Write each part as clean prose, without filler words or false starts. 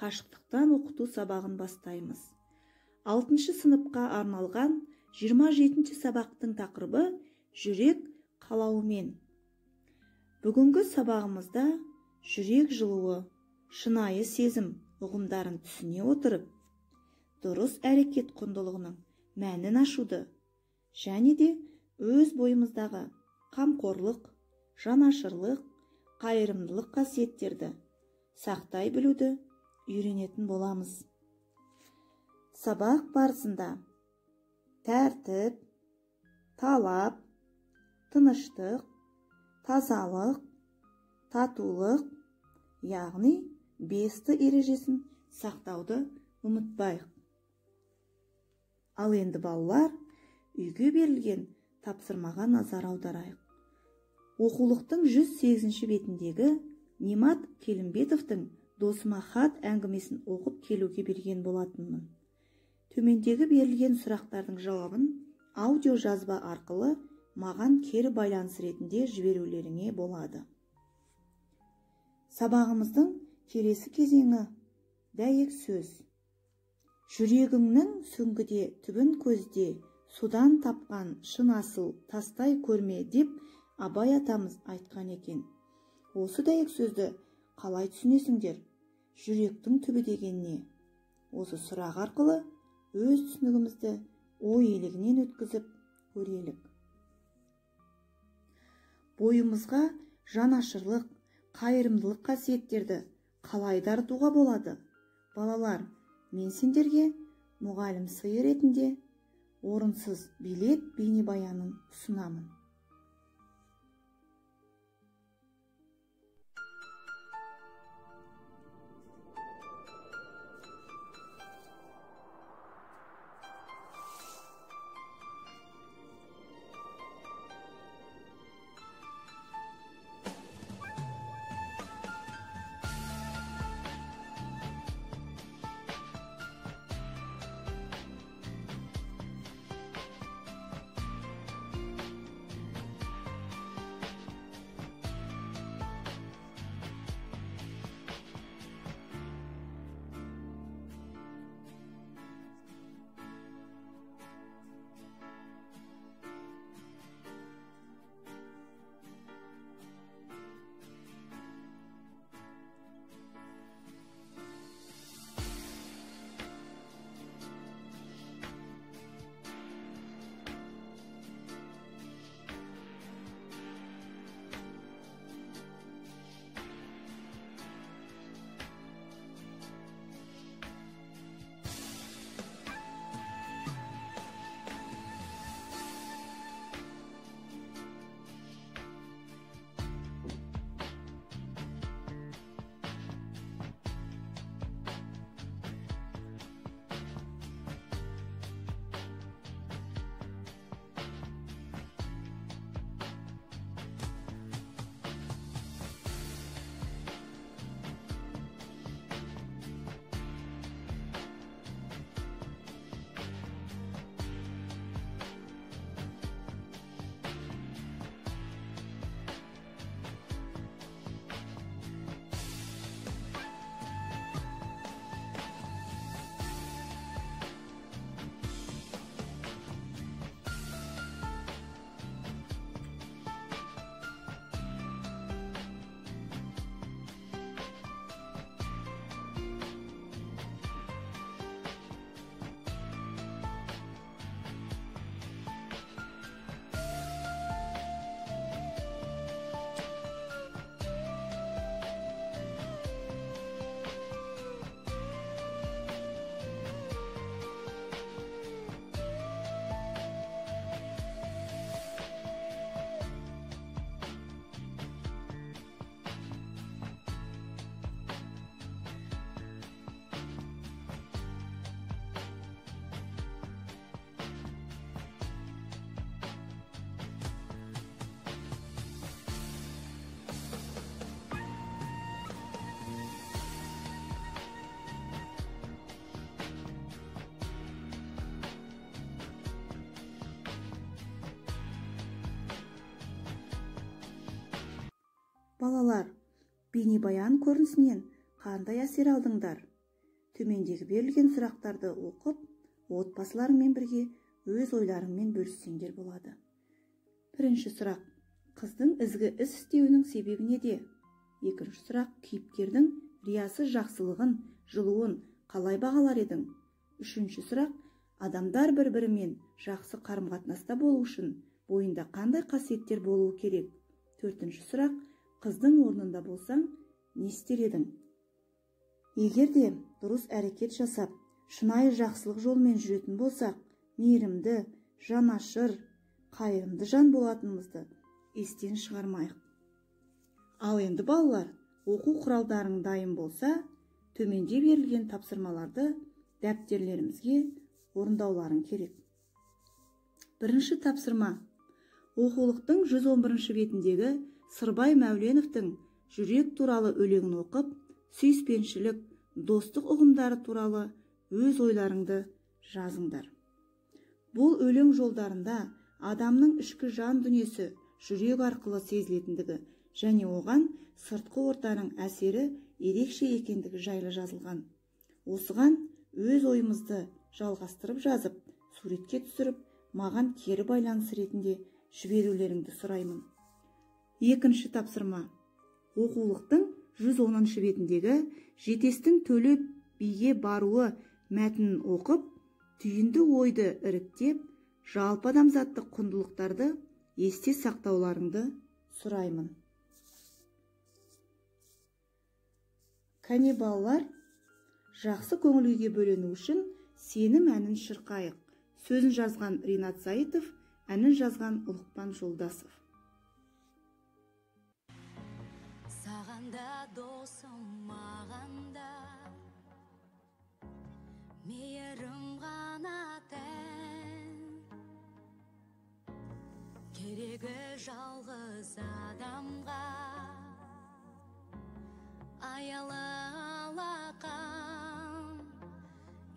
қашықтықтан оқыту сабағын бастаймыз. 6 сыныпқа арналған 27 сабақтың тақырыбы жүрек қалауымен. Бүгінгі сабағымызда жүрек жылуы, шынайы сезім ұғымдарын түсіне отырып, дұрыс әрекет құндылығының мәнін ашуды және де өз бойымыздағы қамқорлық, жанашырлық, қайырымдылық қасиеттерді сақтай білуді үйренетін боламыз. Сабақ барысында тәртіп, талап, тыныштық, тазалық, татулық, яғни 5 ережесін сақтауды ұмытпайық. Ал енді балалар, үйге берілген тапсырмаға назар аударайық. Оқулықтың 108 бетіндегі Немат Келімбетовтың «Досыма хат» әңгімесін оқып келуге берген болатынмын. Төмендегі берілген сұрақтардың жауабын аудио жазба арқылы маған кері байланыс ретінде жіберулеріңе болады. Сабағымыздың келесі кезеңі дәйек сөз. Жүрегіңнің сүңгіде түбін көзде, судан тапқан шын асыл тастай көрме деп Абай атамыз айтқан екен. Осы дәйек сөзді қалай түсінесіңдер? Жүректің түбі деген не? Осы сұрақ арқылы өз түсінігімізді ой елегінен өткізіп көрелік. Бойымызға жанашырлық, қайырымдылық қасиеттерді қалай дарытуға болады? Балалар, мен сендерге мұғалім сыйы ретінде орынсыз билет бейнебаянын ұсынамын. Балалар, бейнебаян көрінісінен қандай әсер алдыңдар? төмендегі берілген сұрақтарды оқып, отбасыларыңмен бірге өз ойларыңмен бөліссеңдер болады. Бірінші сұрақ: қыздың ізгі іс істеуінің себебі неде? Екінші сұрақ: кейіпкердің риясыз жақсылығын, жылуын қалай бағалар едің? Үшінші сұрақ: адамдар бір-бірімен жақсы қарым-қатынаста болу үшін бойында қандай қасиеттер болуы керек? Төртінші сұрақ: қыздың орнында болсаң, не істер едің? Егер де дұрыс әрекет жасап, шынайы жақсылық жолмен жүретін болсақ, мейірімді, жанашыр, қайырымды жан болатынымызды естен шығармайық. Ал енді балалар, оқу құралдарың дайын болса, төменде берілген тапсырмаларды дәптерлерімізге орындауларың керек. Бірінші тапсырма: оқулықтың 111 бетіндегі Сырбай Мәуленовтің жүрек туралы өлеңін оқып, сүйіспеншілік, достық ұғымдары туралы өз ойларыңды жазыңдар. Бұл өлең жолдарында адамның ішкі жан дүниесі жүрек арқылы сезілетіндігі және оған сыртқы ортаның әсері ерекше екендігі жайлы жазылған. Осыған өз ойымызды жалғастырып жазып, суретке түсіріп, маған кері байланыс ретінде жіберулеріңді сұраймын. Екінші тапсырма: оқулықтың 110 бетіндегі Жетестің төле биге баруы мәтінін оқып, түйінді ойды іріктеп, жалпы адамзаттық құндылықтарды есте сақтауларыңды сұраймын. Кәне балалар, жақсы көңіл күйге бөлену үшін сенім әнін шырқайық. Сөзін жазған Ринат Саитов, әнін жазған Ұлықпан Жолдасов. Сағанда досым, мағанда мейірім ғана тән, керегі жалғыз адамға аялы алақан.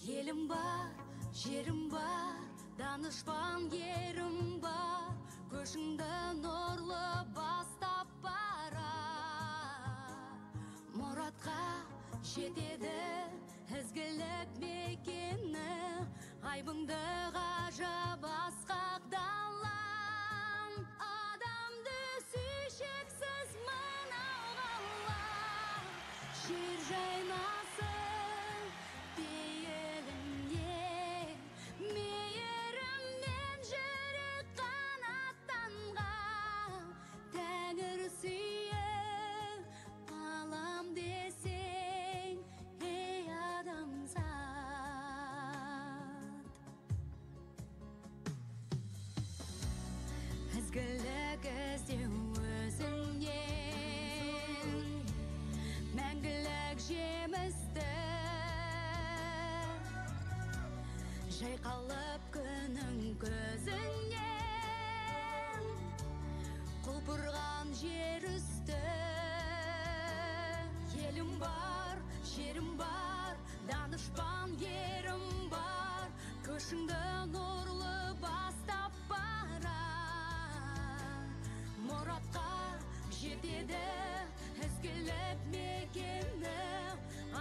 Елім бар, жерім бар, данышпан ерім бар, көшіңді нұрлы бастап бара. Мұратқа жетеді ізгілік мекені, айбынды ғажап асқақ далам. Адамды сүйшексіз мынау ғалам, жер жайнасын пейілінде, мейіріммен жүрек қанаттанған. Тәңір сүйіп алам десең, ей адамзат. Ізгілік іздеу өзіңнен, мәңгілік жемісті, жайқалып күнің көзінен, құлпырған жер үсті. Елім бар, жерім бар, данышпан ерім бар, көшіңді нұрлы бастап бара. Мұратқа жетеді ізгілік мекені,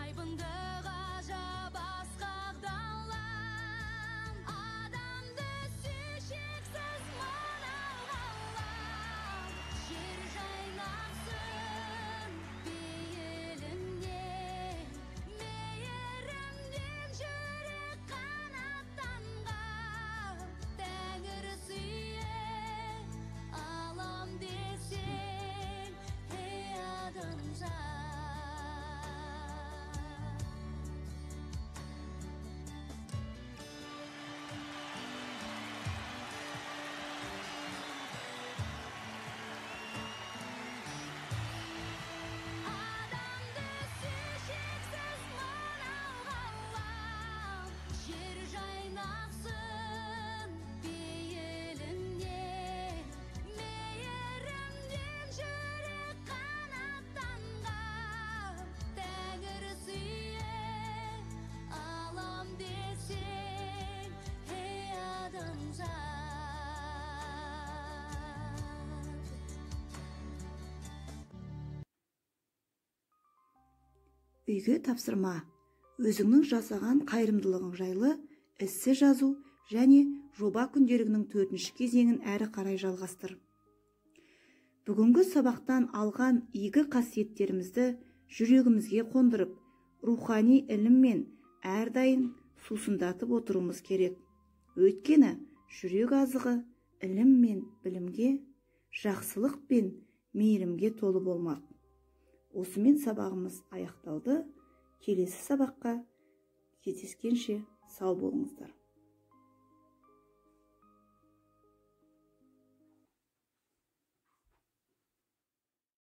айбынды ғажап асқақ далам. Адамды сүйшексіз мынау ғалам, жер жайнасын пейілінде, мейіріммен жүрек қанаттанған. Тәңір сүйіп алам десең, ей адамзат. Адамды сүйшексіз мынау ғалам, жер жайнақсын пейілінде, мейіріммен жүрек қанаттанған. Тәңір сүйіп алам десең, ей адамзат. Үйге тапсырма: өзіңнің жасаған қайырымдылығың жайлы эссе жазу және жоба күнделігінің 4-ші кезеңін әрі қарай жалғастыр. Бүгінгі сабақтан алған игі қасиеттерімізді жүрегімізге қондырып, рухани іліммен әрдайым сусындатып отыруымыз керек. Өйткені жүрек азығы ілім мен білімге, жақсылық пен мейірімге толы болмақ. Осымен сабағымыз аяқталды. Келесі сабаққа кездескенше сау болыңыздар.